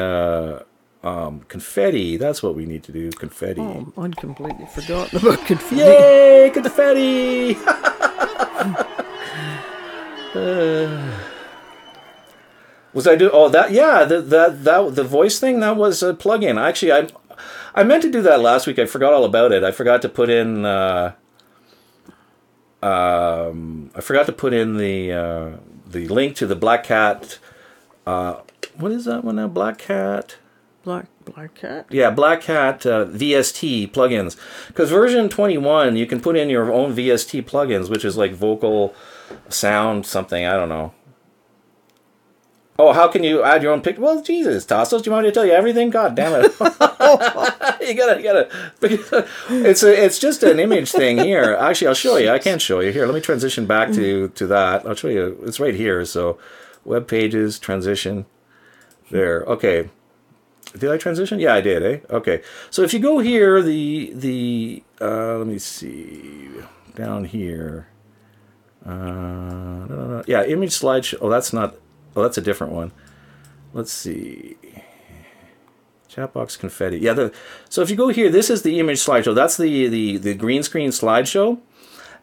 A: confetti. That's what we need to do, confetti.
B: Oh, I'd completely forgotten about confetti.
A: Yay, confetti! Was I do? Oh, that yeah. The voice thing, that was a plugin. Actually, I meant to do that last week. I forgot all about it. I forgot to put in. I forgot to put in the link to the Black Cat. What is that one now? Black Cat.
B: Black Cat?
A: Yeah, Black Cat VST plugins. Because version 21, you can put in your own VST plugins, which is like vocal, sound, something. I don't know. Oh, how can you add your own picture? Well, Jesus, Tassos, do you want me to tell you everything? God damn it. you gotta. It's just an image thing here. Actually, I'll show you. I can't show you. Here, let me transition back to that. I'll show you. It's right here. So, web pages, transition. There. Okay. Did I transition? Yeah, I did, eh? Okay. So if you go here, let me see. Down here. Yeah, image slideshow. Oh, that's not. Oh, that's a different one. Let's see. Chatbox confetti. Yeah. So if you go here, this is the image slideshow. That's the green screen slideshow.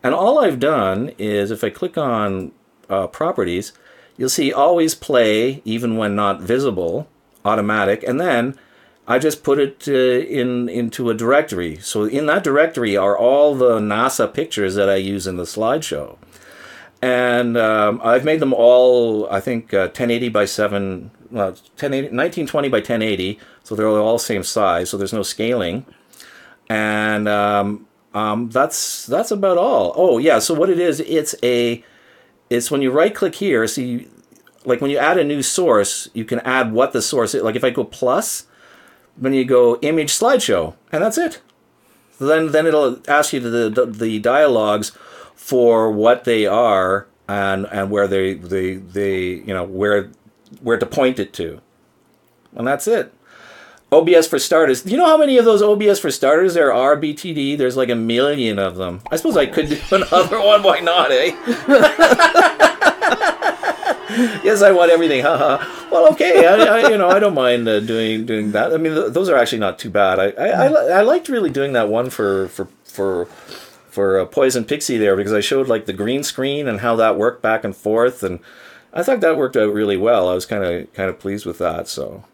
A: And all I've done is, if I click on properties, you'll see always play, even when not visible, automatic. And then I just put it into a directory. So in that directory are all the NASA pictures that I use in the slideshow. And I've made them all, I think, 1080 by 1920 by 1080. So they're all same size. So there's no scaling. And that's about all. Oh yeah. So what it is, it's when you right click here. See, like when you add a new source, you can add what the source is. Like if I go plus, then you go image slideshow, and that's it. Then it'll ask you the dialogues for what they are and where they where to point it to, and that's it. OBS for starters. Do you know how many of those OBS for starters there are, BTD? There's like 1 million of them. I suppose I could do another one. Why not, eh? Yes, I want everything. Haha. Well, okay. I don't mind doing that. I mean, those are actually not too bad. I liked really doing that one for Poison Pixie there, because I showed like the green screen and how that worked back and forth, and I thought that worked out really well. I was kind of pleased with that. So,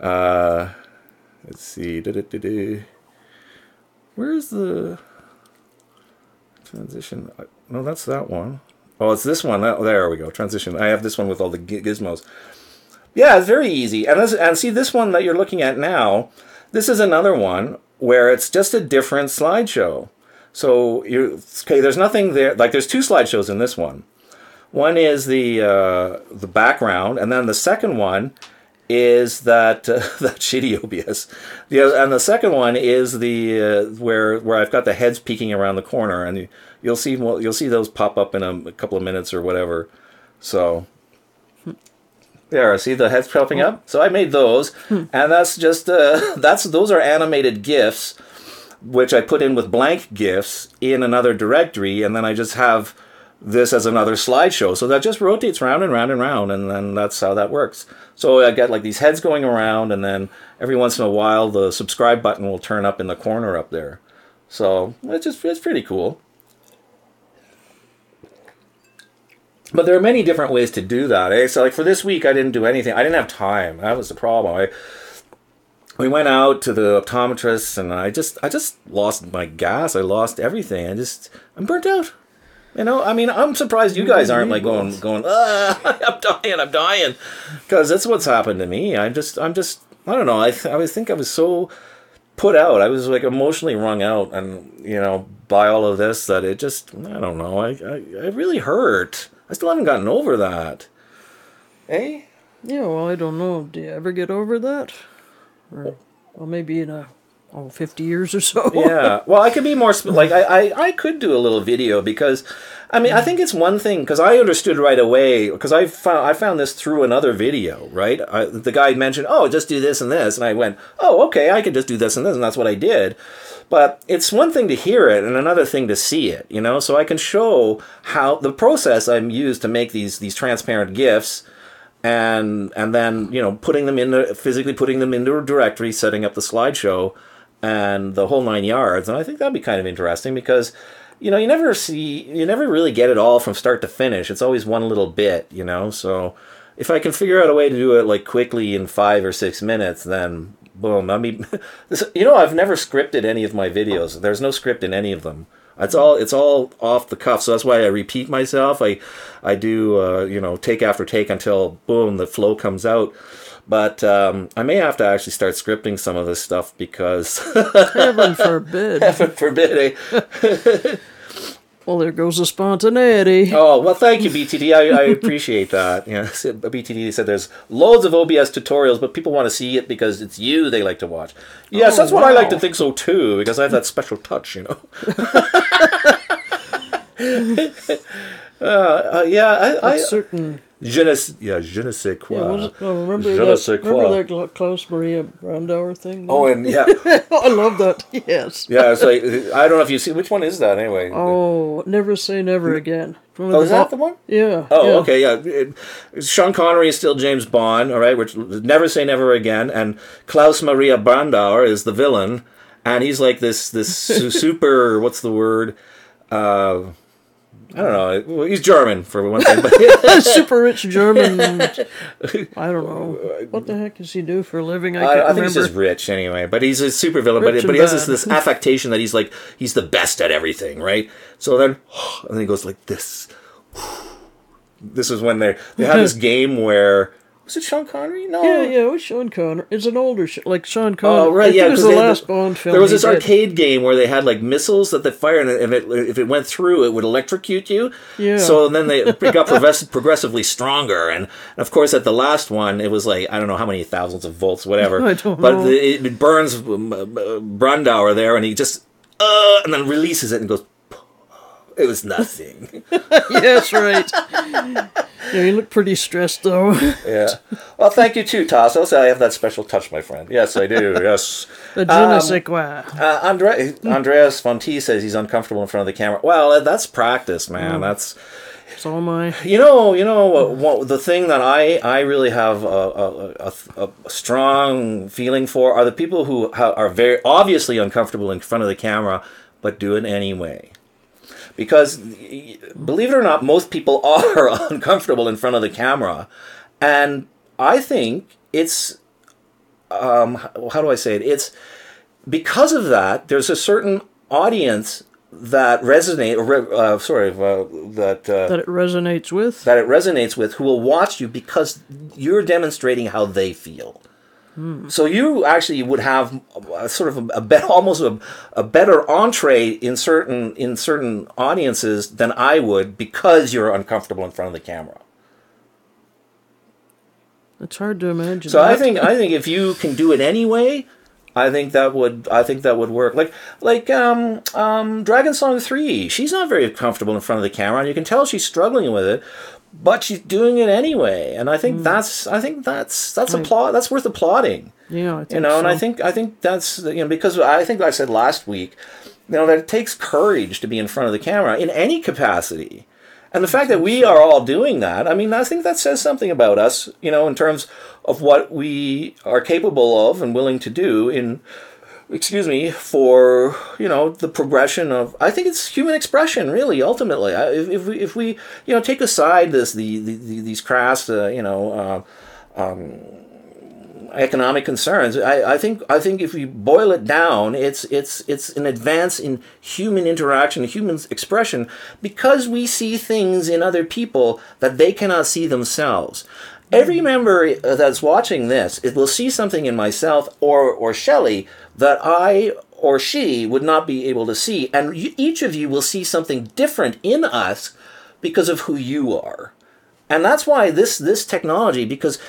A: let's see. Where's the transition? No, that's that one. Oh, it's this one. Oh, there we go. Transition. I have this one with all the gizmos. Yeah, it's very easy. And see this one that you're looking at now. This is another one where it's just a different slideshow. So there's nothing there. Like there's two slideshows in this one. One is the background, and then the second one is that that shitty OBS. Yeah, and the second one is the where I've got the heads peeking around the corner, and you'll see those pop up in a couple of minutes or whatever. So there, see the heads popping up. So I made those, and that's just those are animated GIFs, which I put in with blank GIFs in another directory, and then I just have this as another slideshow. So that just rotates round and round and round, and then that's how that works. So I get like these heads going around, and then every once in a while the subscribe button will turn up in the corner up there. So it's pretty cool. But there are many different ways to do that. Eh? So like for this week, I didn't do anything. I didn't have time. That was the problem. We went out to the optometrist, and I just lost my gas. I lost everything. I'm burnt out. You know, I mean, I'm surprised you guys aren't like going, I'm dying, because that's what's happened to me. I don't know. I think I was so put out. I was like emotionally wrung out, and you know, by all of this, that it just, I don't know. I really hurt. I still haven't gotten over that. Eh?
B: Yeah, well, I don't know. Do you ever get over that? Or, well, maybe in 50 years or so.
A: Yeah. Well, I could be more like I could do a little video, because I mean, I think it's one thing, because I understood right away, because I found this through another video, right? The guy mentioned, oh, just do this and this, and I went, oh, okay, I could just do this, and that's what I did. But it's one thing to hear it and another thing to see it, you know. So I can show how the process I'm used to make these transparent GIFs. And then, you know, physically putting them into a directory, setting up the slideshow, and the whole 9 yards. And I think that'd be kind of interesting, because, you know, you never really get it all from start to finish. It's always one little bit, you know. So if I can figure out a way to do it like quickly in 5 or 6 minutes, then boom. I mean, you know, I've never scripted any of my videos. There's no script in any of them. It's all off the cuff, so that's why I repeat myself. I do you know, take after take until boom, the flow comes out. But I may have to actually start scripting some of this stuff, because
B: Heaven forbid.
A: heaven forbid. Eh?
B: Well, there goes the spontaneity.
A: Oh, well, thank you, BTD. I appreciate that. Yeah, BTD said there's loads of OBS tutorials, but people want to see it because it's you they like to watch. Yes, that's what I like to think so too, because I have that special touch, you know.
B: Certain.
A: Je ne sais quoi.
B: Yeah, remember
A: Je ne sais quoi.
B: that Klaus Maria Brandauer thing?
A: Oh, and yeah.
B: I love that. Yes.
A: Yeah, it's like, I don't know if you see, which one is that anyway?
B: Oh, Never Say Never Again.
A: Oh, is that the one?
B: Yeah.
A: Oh,
B: yeah.
A: okay, yeah. Sean Connery is still James Bond, all right, which Never Say Never Again, and Klaus Maria Brandauer is the villain, and he's like this super, what's the word? I don't know. He's German, for one thing. But
B: super rich German. I don't know. What the heck does he do for a living?
A: I think he's just rich anyway. But he's a super villain. But he has this affectation that he's the best at everything, right? So then, and then he goes like this. This is when they had this game where. Was it Sean Connery? No.
B: Yeah, it was Sean Connery. It's an older, like Sean Connery.
A: Oh, right, yeah.
B: It was the last Bond film.
A: There was this arcade game where they had like missiles that they fire, and if it went through, it would electrocute you.
B: Yeah.
A: So then it got progressively stronger, and of course at the last one, it was like, I don't know how many thousands of volts, whatever.
B: I don't
A: but
B: know.
A: It burns Brandauer there, and he just and then releases it and goes. It was nothing.
B: Yes, right. Yeah, you look pretty stressed, though.
A: Yeah. Well, thank you too, Tassos. I have that special touch, my friend. Yes, I do. Yes.
B: The je ne sais quoi.
A: Andreas Fonti says he's uncomfortable in front of the camera. Well, that's practice, man. That's.
B: So am I.
A: You know, the thing that I really have a strong feeling for are the people who are very obviously uncomfortable in front of the camera, but do it anyway. Because, believe it or not, most people are uncomfortable in front of the camera. And I think it's, how do I say it? It's, because of that, there's a certain audience that that
B: it resonates with?
A: That it resonates with, who will watch you because you're demonstrating how they feel. So you actually would have almost a better entree in certain audiences than I would, because you're uncomfortable in front of the camera.
B: It's hard to imagine.
A: So I think if you can do it anyway, I think that would work. Like Dragon Song 3, she's not very comfortable in front of the camera, and you can tell she's struggling with it. But she's doing it anyway, and I think that's worth applauding.
B: Yeah, I think
A: and I think that's because I think I said last week, that it takes courage to be in front of the camera in any capacity, and the fact that we are all doing that, I think that says something about us, in terms of what we are capable of and willing to do for the progression of, I think it's human expression, really, ultimately. If we take aside these crass economic concerns. I think if we boil it down, it's an advance in human interaction, human expression, because we see things in other people that they cannot see themselves. Every member that's watching this, it will see something in myself or Shelley that I or she would not be able to see, and each of you will see something different in us because of who you are. And that's why this technology, because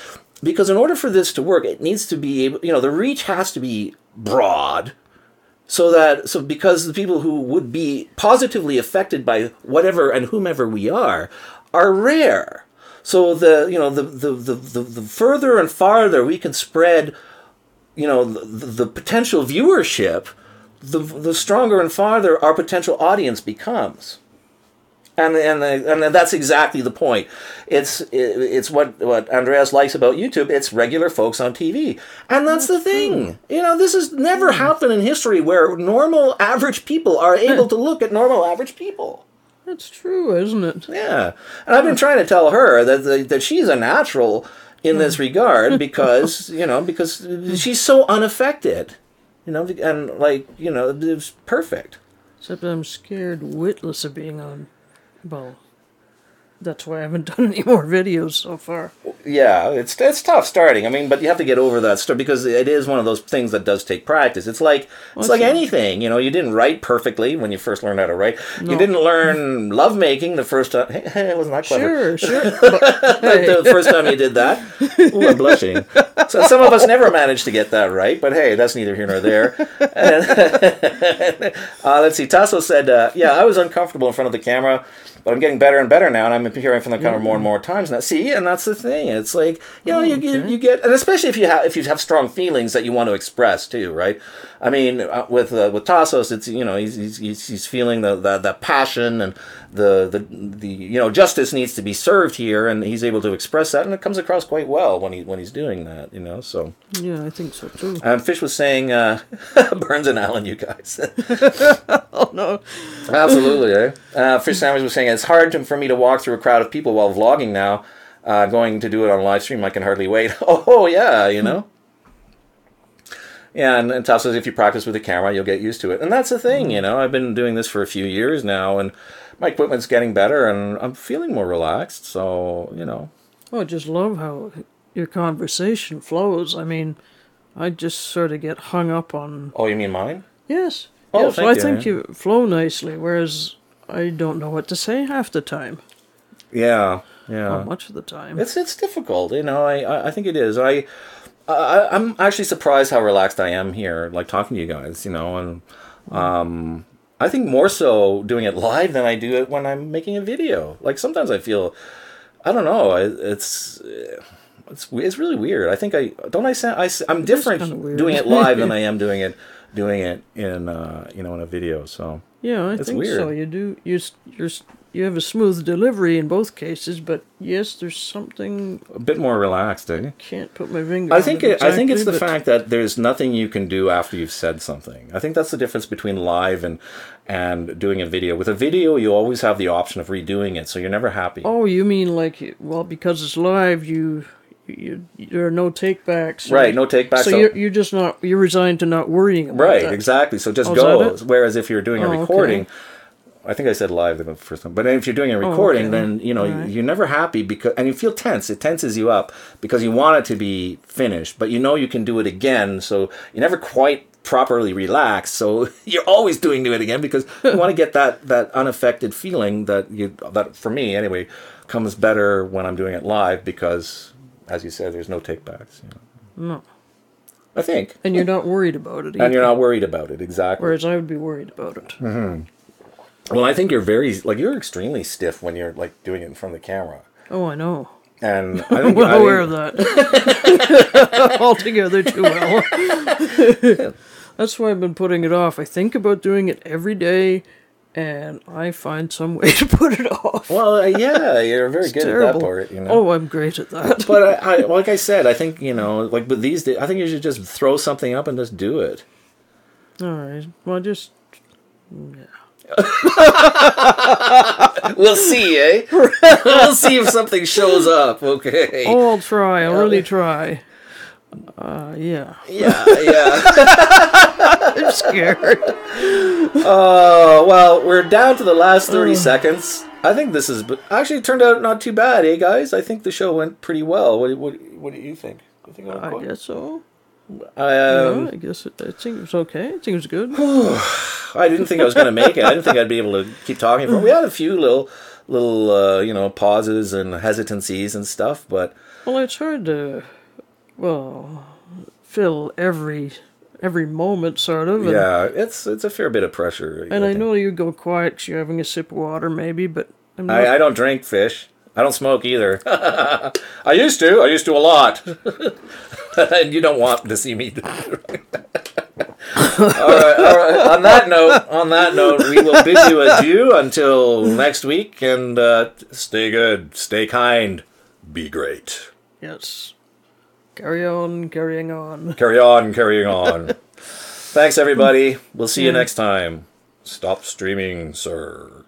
A: in order for this to work, it needs to be able, the reach has to be broad, so because the people who would be positively affected by whatever and whomever we are rare. So the further and farther we can spread, the potential viewership, the stronger and farther our potential audience becomes. And that's exactly the point. It's what Andreas likes about YouTube. It's regular folks on TV, and that's the thing. This has never happened in history where normal average people are able to look at normal average people.
B: That's true, isn't it?
A: Yeah, and I've been trying to tell her that she's a natural in this regard because she's so unaffected, and it's perfect.
B: Except I'm scared witless of being on. Well, that's why I haven't done any more videos so far.
A: Yeah, it's tough starting. I mean, but you have to get over that stuff because it is one of those things that does take practice. It's like anything. You didn't write perfectly when you first learned how to write. No. You didn't learn lovemaking the first time. Hey, wasn't that clever?
B: Sure.
A: The first time you did that. Ooh, I'm blushing. So some of us never managed to get that right, but hey, that's neither here nor there. Let's see. Tasso said, I was uncomfortable in front of the camera, but I'm getting better and better now, and I'm appearing from the camera more and more times now. See, and that's the thing. It's like you get, and especially if you have strong feelings that you want to express too, right? I mean, with Tassos, it's he's feeling the passion and the justice needs to be served here, and he's able to express that, and it comes across quite well when he's doing that, So
B: yeah, I think so too.
A: Fish was saying, Burns and Allen, you guys.
B: Oh no,
A: absolutely. Fish Sandwich was saying it's hard for me to walk through a crowd of people while vlogging now. Going to do it on live stream, I can hardly wait. Oh yeah, Yeah, and Taff says if you practice with the camera, you'll get used to it. And that's the thing, I've been doing this for a few years now, and my equipment's getting better, and I'm feeling more relaxed, so,
B: Oh, I just love how your conversation flows. I mean, I just sort of get hung up on...
A: Oh, you mean mine?
B: Yes.
A: Oh,
B: yes, I think you flow nicely, whereas I don't know what to say half the time.
A: Yeah.
B: Not much of the time.
A: It's difficult, I think it is. I'm actually surprised how relaxed I am here, like talking to you guys, and I think more so doing it live than I do it when I'm making a video. Like sometimes I feel, I don't know, it's really weird. I think I'm different doing it live than I am doing it in in a video. So
B: yeah, I think weird. So. You have a smooth delivery in both cases, but yes, there's something
A: a bit more relaxed. I
B: can't put my finger.
A: I think it's the fact that there's nothing you can do after you've said something. I think that's the difference between live and doing a video. With a video, you always have the option of redoing it, so you're never happy.
B: Oh, you mean because it's live, there are no takebacks.
A: Right, no takebacks.
B: So you're resigned to not worrying about that.
A: Right, exactly. So just go. Whereas if you're doing a recording. Okay. I think I said live the first time, but if you're doing a recording, then you're never happy and you feel tense. It tenses you up because you want it to be finished, but you can do it again. So you never quite properly relax. So you're always doing it again because you want to get that unaffected feeling that for me anyway comes better when I'm doing it live because, as you said, there's no takebacks.
B: No.
A: I think.
B: And you're not worried about it either.
A: And you're not worried about it, exactly.
B: Whereas I would be worried about it.
A: Mm-hmm. Well, I think you're extremely stiff when you're doing it in front of the camera.
B: Oh, I know.
A: And I think
B: well aware of that. Altogether too well. That's why I've been putting it off. I think about doing it every day, and I find some way to put it off.
A: Well, yeah, you're very good
B: terrible.
A: At that part.
B: Oh, I'm great at that.
A: But like I said, I think with these days, I think you should just throw something up and just do it.
B: All right. Well, yeah.
A: We'll see, eh? We'll see if something shows up, okay?
B: Oh, I'll try. I'll really try. Yeah.
A: Yeah, yeah.
B: I'm scared.
A: Well, we're down to the last 30 seconds. I think this is actually turned out not too bad, eh, guys? I think the show went pretty well. What do you think? You think it went
B: I
A: well?
B: guess so.
A: I
B: I guess I think it was okay. I think it was good.
A: I didn't think I was going to make it. I didn't think I'd be able to keep talking for. We had a few little pauses and hesitancies and stuff, but
B: Well, it's hard to, fill every moment, sort of.
A: yeah, it's a fair bit of pressure.
B: And I
A: think.
B: know you go quiet because you're having a sip of water, maybe, but I'm not.
A: I don't drink fish. I don't smoke either. I used to a lot. And you don't want to see me. All right. On that note, we will bid you adieu until next week, and stay good, stay kind, be great.
B: Yes. Carry on, carrying on.
A: Carry on, carrying on. Thanks, everybody. We'll see you next time. Stop streaming, sir.